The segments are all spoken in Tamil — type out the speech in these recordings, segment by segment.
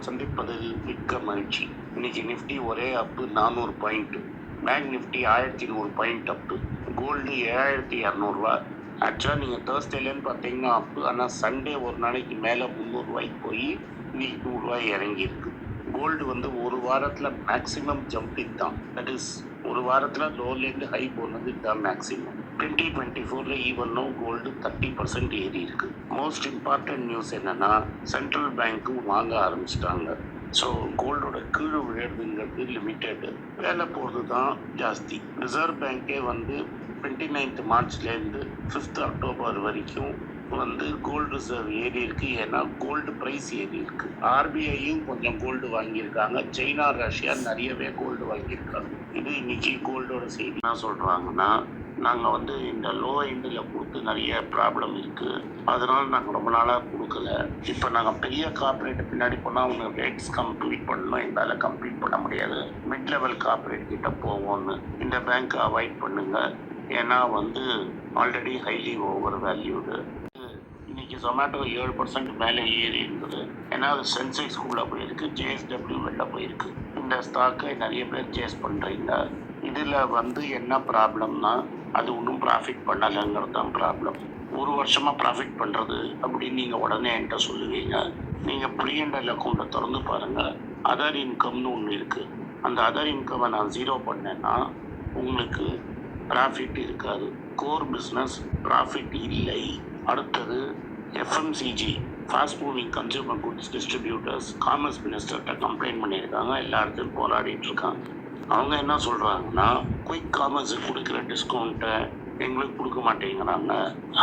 சந்திப்பதில் மிக்க மகிழ்ச்சி. இன்னைக்கு நிஃப்டி ஒரே up 400 point, bank Nifty 1100 point up, gold 7200 ரூபா. ஆக்சுவலாக நீங்கள் தேர்ஸ்டேலேன்னு பார்த்தீங்கன்னா அப்பு, ஆனால் சண்டே ஒரு நாளைக்கு மேலே 300 ரூபாய்க்கு போய் இன்னைக்கு 100 ரூபாய் இறங்கியிருக்கு. கோல்டு வந்து ஒரு வாரத்தில் மேக்ஸிமம் ஜம்பிங் தான். தட் இஸ் ஒரு வாரத்தில் லோலேருந்து ஹை போனது இதுதான் மேக்ஸிமம். 2024 ஈவன் கோல்டு 30% ஏறி இருக்கு. மோஸ்ட் இம்பார்ட்டன்ட் நியூஸ் என்னன்னா, சென்ட்ரல் பேங்க்கும் வாங்க ஆரம்பிச்சிட்டாங்க. ஸோ கோல்டோட கீழே விழுறதுங்கிறது லிமிட்டெடு, வேலை போகிறது தான் ஜாஸ்தி. ரிசர்வ் பேங்கே வந்து 29 மார்ச்லேருந்து 5 அக்டோபர் வரைக்கும் வந்து கோல்டு ரிசர்வ் ஏறி இருக்கு. ஏன்னா கோல்டு ப்ரைஸ் ஏறி இருக்கு. ஆர்பிஐயும் கொஞ்சம் கோல்டு வாங்கியிருக்காங்க. சைனா, ரஷ்யா நிறையவே கோல்டு வாங்கியிருக்காங்க. இது இன்னைக்கு கோல்டோட செய்தி. என்ன சொல்றாங்கன்னா, நாங்கள் வந்து இந்த லோ எண்டில் கொடுத்து நிறைய ப்ராப்ளம் இருக்குது, அதனால நாங்கள் ரொம்ப நாளாக கொடுக்கல. இப்போ நாங்கள் பெரிய கார்பரேட் பின்னாடி போனால் அவங்க ரேட்ஸ் கம்ப்ளீட் பண்ணணும், எங்களால் கம்ப்ளீட் பண்ண முடியாது. மிட் லெவல் கார்பரேட் கிட்ட போவோம்னு. இந்த பேங்க்கை அவாய்ட் பண்ணுங்க, ஏன்னா வந்து ஆல்ரெடி ஹைலி ஓவர் வேல்யூடு. இன்னைக்கு ஜொமேட்டோ 7% மேலே ஏறி இருந்தது. ஏன்னா அது சென்செக்ஸ்குள்ளே போயிருக்கு, ஜேஎஸ்டபிள்யூ வெளில போயிருக்கு. இந்த ஸ்டாக்கை நிறைய பேர் சேஸ் பண்ணுறீங்க. இதில் வந்து என்ன ப்ராப்ளம்னா, அது ஒன்றும் ப்ராஃபிட் பண்ணலைங்கிறது தான் ப்ராப்ளம். ஒரு வருஷமாக ப்ராஃபிட் பண்ணுறது அப்படின்னு நீங்கள் உடனே என்கிட்ட சொல்லுவீங்க. நீங்கள் ப்ரீஎண்டல் அக்கௌண்ட்டை திறந்து பாருங்கள், அதர் இன்கம்னு ஒன்று இருக்குது. அந்த அதர் இன்கம்மை நான் 0 பண்ணேன்னா உங்களுக்கு ப்ராஃபிட் இருக்காது. கோர் பிஸ்னஸ் ப்ராஃபிட் இல்லை. அடுத்தது FMCG, fast moving consumer goods distributors, commerce மினிஸ்டர்கிட்ட கம்ப்ளைண்ட் பண்ணியிருக்காங்க. எல்லா இடத்துலையும் போராடிட்டு இருக்காங்க. அவங்க என்ன சொல்கிறாங்கன்னா, குயிக் காமர்ஸுக்கு கொடுக்குற டிஸ்கவுண்ட்டை எங்களுக்கு கொடுக்க மாட்டேங்கிறாங்க.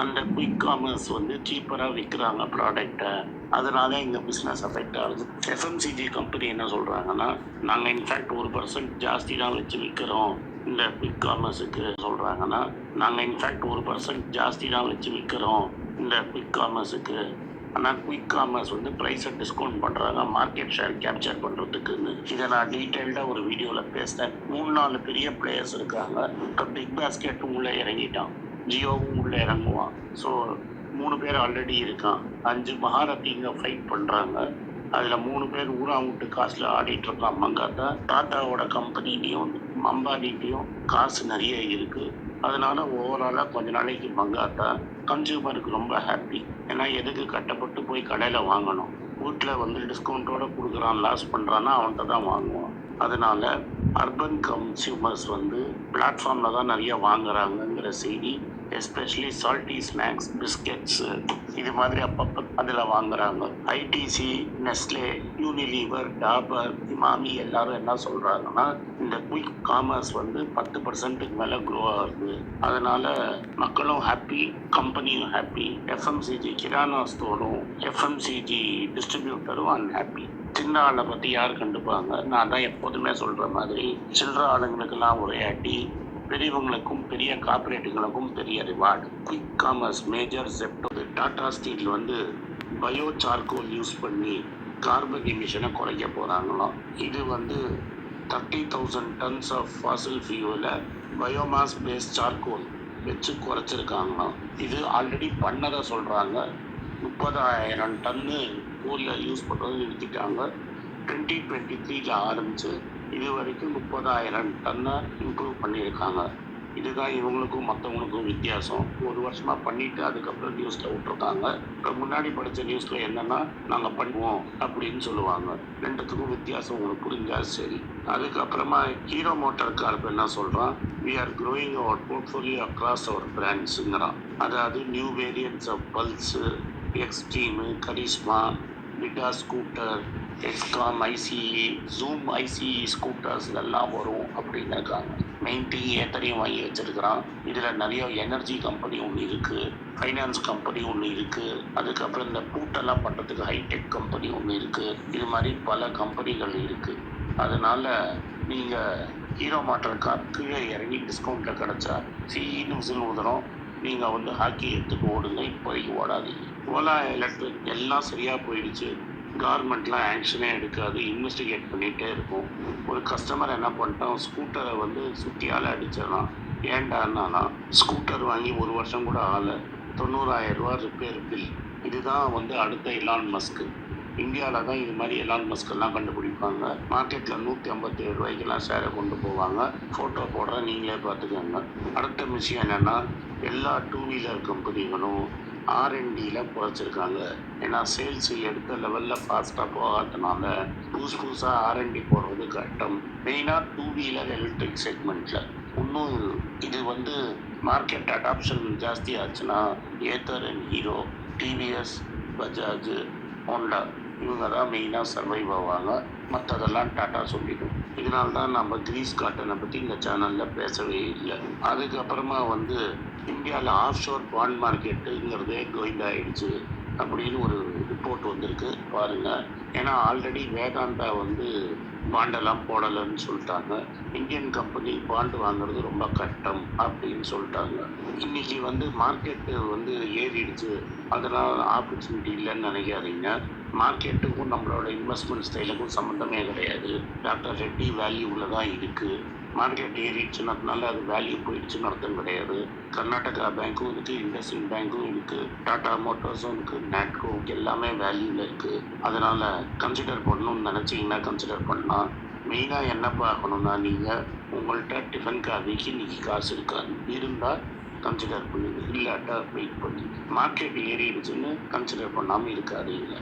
அந்த குயிக் காமர்ஸ் வந்து சீப்பராக விற்கிறாங்க ப்ராடக்டை, அதனால எங்கள் பிஸ்னஸ் அஃபெக்ட் ஆகுது. எஃப்எம்சிஜி கம்பெனி என்ன சொல்கிறாங்கன்னா, நாங்கள் இன்ஃபேக்ட் 1% ஜாஸ்தி தான் வச்சு விற்கிறோம் இந்த குயிக் காமர்ஸுக்கு. சொல்கிறாங்கன்னா, நாங்கள் இன்ஃபேக்ட் 1% ஜாஸ்தி தான் வச்சு விற்கிறோம் இந்த குயிக் காமர்ஸுக்கு. ஆனால் குயிக் காமர்ஸ் வந்து ப்ரைஸை டிஸ்கவுண்ட் பண்ணுறாங்க மார்க்கெட் ஷேர் கேப்சர் பண்ணுறதுக்குன்னு. இதை நான் டீட்டெயில்டாக ஒரு வீடியோவில் பேசினேன். 3-4 பெரிய பிளேயர்ஸ் இருக்காங்க. இப்போ பிக் பாஸ்கெட்டும் உள்ளே இறங்கிட்டான், ஜியோவும் உள்ளே இறங்குவான். ஸோ 3 பேர் ஆல்ரெடி இருக்கான். 5 மகாரத்திங்க ஃபைட் பண்ணுறாங்க. அதில் 3 பேர் ஊரா விட்டு காசில் ஆடிட்டு இருக்கான். மங்காத்தா டாட்டாவோட கம்பெனிலையும் அம்பானிலையும் காசு நிறைய இருக்குது. அதனால ஓவராலாக கொஞ்ச நாளைக்கு மங்காத்தா கன்சியூமருக்கு ரொம்ப ஹாப்பி. ஏன்னா எதுக்கு கட்டப்பட்டு போய் கடையில் வாங்கணும், வீட்டில் வந்து டிஸ்கவுண்ட்டோடு கொடுக்குறான், லாஸ் பண்ணுறான்னா அவன்கிட்ட தான் வாங்குவான். அதனால அர்பன் கன்சியூமர்ஸ் வந்து பிளாட்ஃபார்மில் தான் நிறைய வாங்குறாங்கங்கிற செய்தி. எஸ்பெஷலி சால்ட்டி ஸ்நாக்ஸ், பிஸ்கெட்ஸு, இது மாதிரி அப்பப்போ அதில் வாங்குறாங்க. ITC, Nestle, Unilever, Dabur, Emami எல்லாரும் என்ன சொல்கிறாங்கன்னா, இந்த குயிக் காமர்ஸ் வந்து 10%க்கு மேலே க்ரோ ஆகுது. அதனால மக்களும் ஹாப்பி, கம்பெனியும் ஹாப்பி. எஃப்எம்சிஜி கிரானா ஸ்டோரும் எஃப்எம்சிஜி டிஸ்ட்ரிபியூட்டரும் அன்ஹாப்பி. சின்ன ஆளை பற்றி யார் கண்டுப்பாங்க? நான் தான் எப்போதுமே சொல்கிற மாதிரி, சில்லற ஆளுங்களுக்கெல்லாம் ஒரே அடி, பெரியவங்களுக்கும் பெரிய கார்பரேட்டுகளுக்கும் பெரிய reward. Quick commerce major Zepto. Tata Steel வந்து பயோ சார்கோல் யூஸ் பண்ணி கார்பன் எமிஷனை குறைக்க போகிறாங்களாம். இது வந்து 30,000 tons ஆஃப் ஃபாசில் ஃபியூலை பயோமாஸ் பேஸ்ட் சார்கோல் வச்சு குறைச்சிருக்காங்களாம். இது ஆல்ரெடி பண்ணதை சொல்கிறாங்க. 30,000 டன்னு கோலில் யூஸ் பண்ணுறது நிறுத்திட்டாங்க. 2023 ஆரம்பித்து இது வரைக்கும் 30,000 டன்னை இம்ப்ரூவ் பண்ணியிருக்காங்க. இதுதான் இவங்களுக்கும் மற்றவங்களுக்கும் வித்தியாசம். ஒரு வருஷமாக பண்ணிவிட்டு அதுக்கப்புறம் நியூஸில் விட்டுருக்காங்க. இப்போ முன்னாடி படித்த நியூஸில் என்னென்னா, நாங்கள் பண்ணுவோம் அப்படின்னு சொல்லுவாங்க. ரெண்டுத்துக்கும் வித்தியாசம் உங்களுக்கு புரிஞ்சால் சரி. அதுக்கப்புறமா ஹீரோ மோட்டார் கார்ப் என்ன சொல்கிறான், we are growing our portfolio across our பிராண்ட்ஸுங்கிறான். அதாவது new variants of pulse, Xtreme, Karizma, Vida scooter, எக்ஸ்காம் ஐசிஇ, ஜூம் ஐசிஇ ஸ்கூட்டர்ஸ் இதெல்லாம் வரும் அப்படின்னு இருக்காங்க. 90 ஏத்தரையும் வாங்கி வச்சிருக்கிறான். இதில் நிறைய எனர்ஜி கம்பெனி ஒன்று இருக்குது, ஃபைனான்ஸ் கம்பெனி ஒன்று இருக்குது, அதுக்கப்புறம் இந்த பூட்டெல்லாம் பண்ணுறதுக்கு ஹைடெக் கம்பெனி ஒன்று இருக்குது. இது மாதிரி பல கம்பெனிகள் இருக்குது. அதனால் நீங்கள் ஹீரோ மோட்டார் கார் கீழே இறங்கி டிஸ்கவுண்ட்டில் கிடச்சா சிஇன்னு விசில் ஊதுறோம், நீங்கள் வந்து ஹாக்கி எடுத்துட்டு ஓடுங்க, இப்போதைக்கு ஓடாதீங்க. ஓலா எலக்ட்ரிக் எல்லாம் சரியாக போயிடுச்சு, கவர்மெண்ட்லாம் ஆக்ஷனே எடுக்காது, இன்வெஸ்டிகேட் பண்ணிகிட்டே இருக்கும். ஒரு கஸ்டமர் என்ன பண்ணிட்டோம், ஸ்கூட்டரை வந்து சுற்றியால் அடிச்சிடலாம். ஏண்டான்னா, ஸ்கூட்டர் வாங்கி 1 வருஷம் கூட ஆகலை, 90,000 ரூபா ரிப்பேர் பில். இதுதான் வந்து அடுத்த எலான் மஸ்க்கு. இந்தியாவில் தான் இது மாதிரி எலான் மஸ்கெல்லாம் கண்டுபிடிப்பாங்க. மார்க்கெட்டில் 157 ரூபாய்க்கெல்லாம் ஷேரை கொண்டு போவாங்க. ஃபோட்டோ போடுறேன், நீங்களே பார்த்துக்கோங்க. அடுத்த விஷயம் என்னென்னா, எல்லா டூ வீலர் கம்பெனிகளும் R&Dயில் குறைச்சிருக்காங்க. ஏன்னா சேல்ஸ் எடுத்த லெவலில் ஃபாஸ்ட்டாக போகாதனால புதுசாக R&D போடுறது கஷ்டம். மெயினாக டூ வீலர் எலக்ட்ரிக் செக்மெண்ட்டில். இன்னும் இது மார்க்கெட் அடாப்ஷன் ஜாஸ்தி ஆச்சுன்னா Ather and hero, TVS, Bajaj, Honda இவங்க தான் மெயினாக சர்வைவ் ஆவாங்க. மற்றதெல்லாம் டாட்டா சொல்லிடும். இதனால தான் நம்ம கிரீஸ் காட்டனை பற்றி இந்த சேனலில் பேசவே இல்லை. அதுக்கப்புறமா இந்தியாவில் ஆஃப் ஷோர் பாண்ட் மார்க்கெட்டுங்கிறதே கோயிண்டாயிடுச்சு அப்படின்னு ஒரு ரிப்போர்ட் வந்திருக்கு பாருங்கள். ஏன்னா ஆல்ரெடி வேதாந்தா பாண்டெல்லாம் போடலைன்னு சொல்லிட்டாங்க. இந்தியன் கம்பெனி பாண்டு வாங்குறது ரொம்ப கஷ்டம் அப்படின்னு சொல்லிட்டாங்க. இன்னைக்கு மார்க்கெட்டு ஏறிடுச்சு, அதனால் ஆப்பர்ச்சுனிட்டி இல்லைன்னு நினைக்காதீங்க. மார்க்கெட்டுக்கும் நம்மளோட இன்வெஸ்ட்மெண்ட் ஸ்டைலுக்கும் சம்மந்தமே கிடையாது. டாக்டர் ரெட்டி வேல்யூவில் தான் இருக்குது. மார்க்கெட் ஏறிடுச்சுனால அது வேல்யூ போயிடுச்சுன்னு அர்த்தம் கிடையாது. கர்நாடகா பேங்க்கும் இருக்குது, இண்டஸ்இண்ட் பேங்க்கும் இருக்குது, டாடா மோட்டார்ஸும் இருக்குது, நாட்கோ எல்லாமே வேல்யூவில் இருக்குது. அதனால் கன்சிடர் பண்ணணும்னு நினச்சிங்கன்னா கன்சிடர் பண்ணலாம். மெயினாக என்ன பார்க்கணுன்னா, நீங்கள் உங்கள்கிட்ட டிஃபன் காஃபிக்கு இன்றைக்கி காசு இருக்காது. இருந்தால் கன்சிடர் பண்ணுங்க, இல்லாட்டா வெயிட் பண்ணி. மார்க்கெட் ஏறிடுச்சுன்னு கன்சிடர் பண்ணாமல் இருக்காதீங்க.